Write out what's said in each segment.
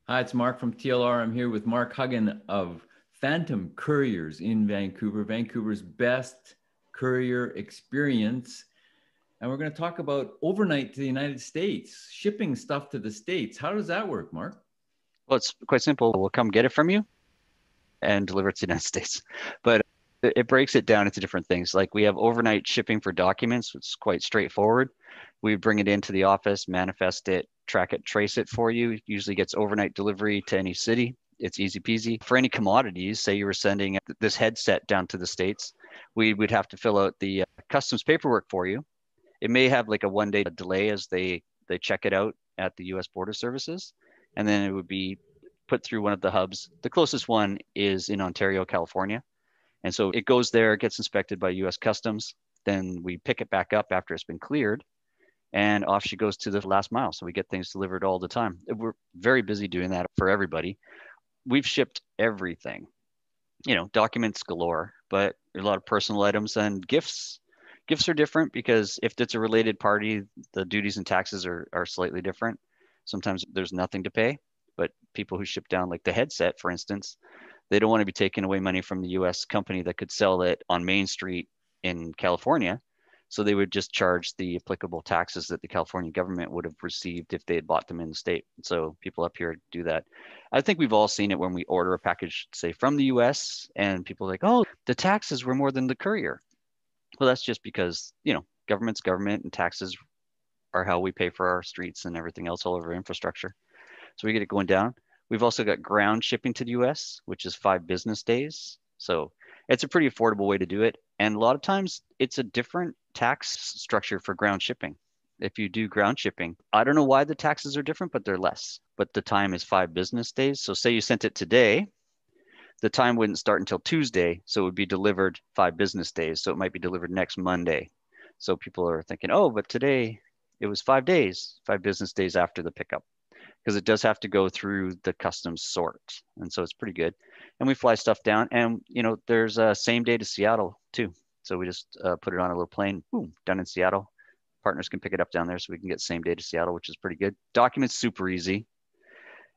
Hi, it's Mark from TLR. I'm here with Mark Huggan of Phantom Couriers in Vancouver, Vancouver's best courier experience. And we're going to talk about overnight to the United States, shipping stuff to the States. How does that work, Mark? Well, it's quite simple. We'll come get it from you and deliver it to the United States. But it breaks it down into different things. Like we have overnight shipping for documents, which is quite straightforward. We bring it into the office, manifest it, track it, trace it for you. It usually gets overnight delivery to any city. It's easy peasy. For any commodities, say you were sending this headset down to the States, we would have to fill out the customs paperwork for you. It may have like a 1 day delay as they check it out at the U.S. Border Services, and then it would be put through one of the hubs. The closest one is in Ontario, California, and so it goes there, gets inspected by U.S. Customs. Then we pick it back up after it's been cleared, and off she goes to the last mile. So we get things delivered all the time. We're very busy doing that for everybody. We've shipped everything, documents galore, but a lot of personal items and gifts. Gifts are different because if it's a related party, the duties and taxes are slightly different. Sometimes there's nothing to pay, but people who ship down, like the headset, for instance, they don't want to be taking away money from the US company that could sell it on Main Street in California. So they would just charge the applicable taxes that the California government would have received if they had bought them in the state. So people up here do that. I think we've all seen it when we order a package, say from the US, and people are like, oh, the taxes were more than the courier. Well, that's just because, government's government and taxes are how we pay for our streets and everything else, all over infrastructure. So we get it going down. We've also got ground shipping to the US, which is 5 business days. So it's a pretty affordable way to do it. And a lot of times it's a different tax structure for ground shipping. If you do ground shipping, I don't know why the taxes are different, but they're less. But the time is 5 business days. So say you sent it today, the time wouldn't start until Tuesday. So it would be delivered 5 business days. So it might be delivered next Monday. So people are thinking, oh, but today it was 5 days, 5 business days after the pickup, because it does have to go through the customs sort. And so it's pretty good. And we fly stuff down, and there's a same day to Seattle too. So we just put it on a little plane, boom, done in Seattle. Partners can pick it up down there, so we can get same day to Seattle, which is pretty good. Documents super easy.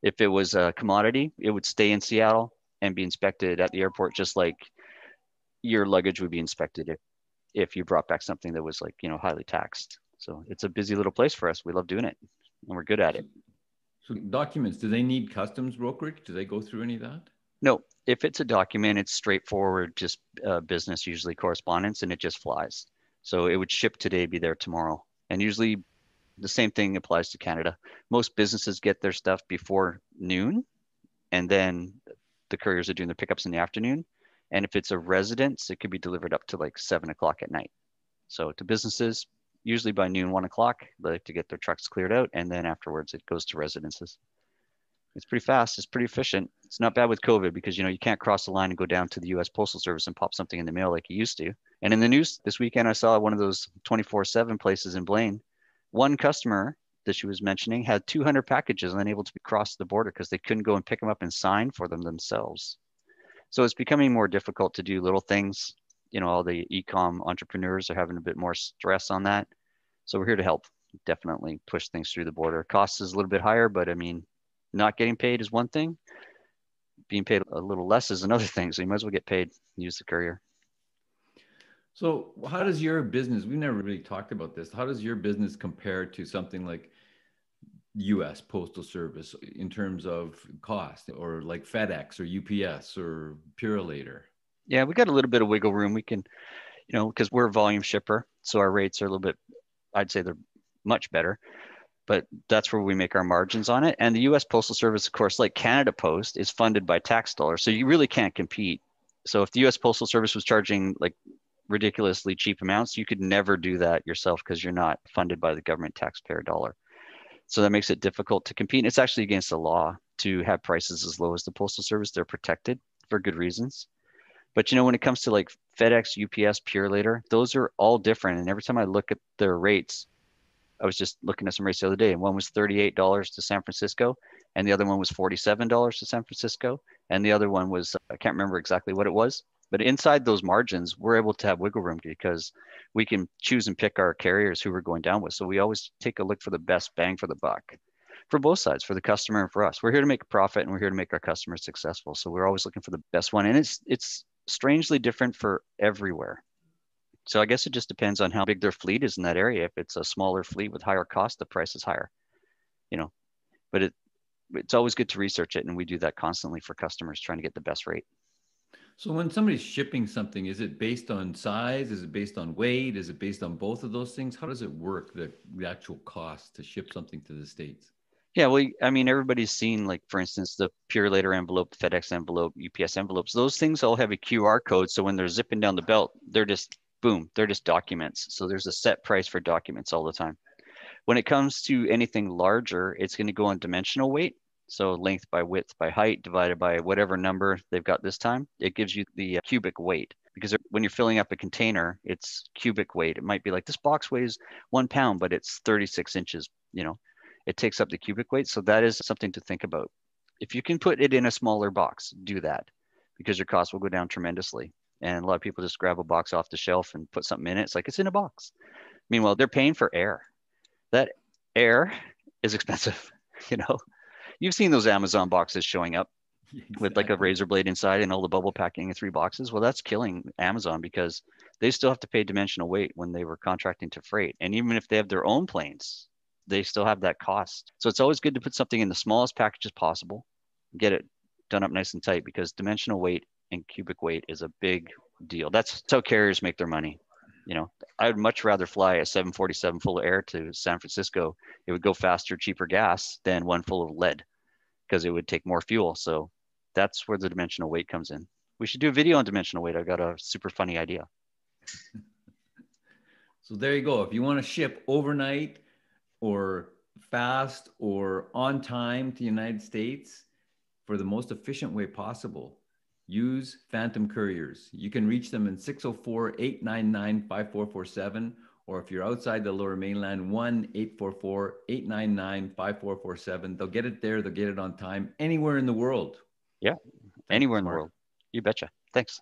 If it was a commodity, it would stay in Seattle and be inspected at the airport, just like your luggage would be inspected if you brought back something that was like, highly taxed. So it's a busy little place for us. We love doing it and we're good at So, it. so documents, do they need customs brokerage? Do they go through any of that? No, if it's a document, it's straightforward, just business, usually correspondence, and it just flies. So it would ship today, be there tomorrow. And usually the same thing applies to Canada. Most businesses get their stuff before noon, and then the couriers are doing the pickups in the afternoon. And if it's a residence, it could be delivered up to like 7 o'clock at night. So to businesses, usually by noon, 1 o'clock, they like to get their trucks cleared out. And then afterwards, it goes to residences. It's pretty fast. It's pretty efficient. It's not bad with COVID because, you can't cross the line and go down to the US Postal Service and pop something in the mail like you used to. And in the news this weekend, I saw one of those 24/7 places in Blaine. One customer that she was mentioning had 200 packages unable to be crossed the border because they couldn't go and pick them up and sign for them themselves. So it's becoming more difficult to do little things. All the e-com entrepreneurs are having a bit more stress on that. So we're here to help definitely push things through the border. Cost is a little bit higher, but I mean, not getting paid is one thing. Being paid a little less is another thing. So you might as well get paid, use the courier. So how does your business, we've never really talked about this. How does your business compare to something like US Postal Service in terms of cost, or like FedEx or UPS or Purolator? Yeah, we got a little bit of wiggle room. We can, because we're a volume shipper. So our rates are a little bit, I'd say they're much better, but that's where we make our margins on it. And the US Postal Service, of course, like Canada Post, is funded by tax dollars. So you really can't compete. So if the US Postal Service was charging like ridiculously cheap amounts, you could never do that yourself because you're not funded by the government taxpayer dollar. So that makes it difficult to compete. It's actually against the law to have prices as low as the Postal Service. They're protected for good reasons. But when it comes to like FedEx, UPS, Purolator, those are all different. And every time I look at their rates, I was just looking at some rates the other day, and one was $38 to San Francisco, and the other one was $47 to San Francisco, and the other one was, I can't remember exactly what it was, but inside those margins, we're able to have wiggle room because we can choose and pick our carriers who we're going down with. So we always take a look for the best bang for the buck. for both sides, for the customer and for us. We're here to make a profit and we're here to make our customers successful. So we're always looking for the best one. And it's strangely different for everywhere. So I guess it just depends on how big their fleet is in that area. If it's a smaller fleet with higher cost, the price is higher, you know, but it's always good to research it. And we do that constantly for customers trying to get the best rate. So when somebody's shipping something, is it based on size? Is it based on weight? Is it based on both of those things? How does it work, the actual cost to ship something to the States? Yeah, well, I mean, everybody's seen, like, for instance, the Pure Later envelope, FedEx envelope, UPS envelopes. Those things all have a QR code. So when they're zipping down the belt, they're just, boom, they're just documents. So there's a set price for documents all the time. When it comes to anything larger, it's going to go on dimensional weight. So length by width by height divided by whatever number they've got this time. It gives you the cubic weight, because when you're filling up a container, it's cubic weight. It might be like, this box weighs 1 pound, but it's 36 inches, it takes up the cubic weight. So that is something to think about. If you can put it in a smaller box, do that, because your cost will go down tremendously. And a lot of people just grab a box off the shelf and put something in it. It's like, it's in a box. Meanwhile, they're paying for air. That air is expensive. You've seen those Amazon boxes showing up with like a razor blade inside and all the bubble packing in 3 boxes. Well, that's killing Amazon, because they still have to pay dimensional weight when they were contracting to freight. And even if they have their own planes, they still have that cost. So it's always good to put something in the smallest packages possible, get it done up nice and tight, because dimensional weight and cubic weight is a big deal. That's how carriers make their money. I would much rather fly a 747 full of air to San Francisco. It would go faster, cheaper gas than one full of lead, because it would take more fuel. So that's where the dimensional weight comes in. We should do a video on dimensional weight. I've got a super funny idea. So there you go. If you want to ship overnight or fast or on time to the United States for the most efficient way possible, use Phantom Couriers. You can reach them in 604-899-5447, or if you're outside the Lower Mainland, 1-844-899-5447. They'll get it there. They'll get it on time anywhere in the world. Yeah, Thanks, anywhere in the Mark. world. You betcha. Thanks.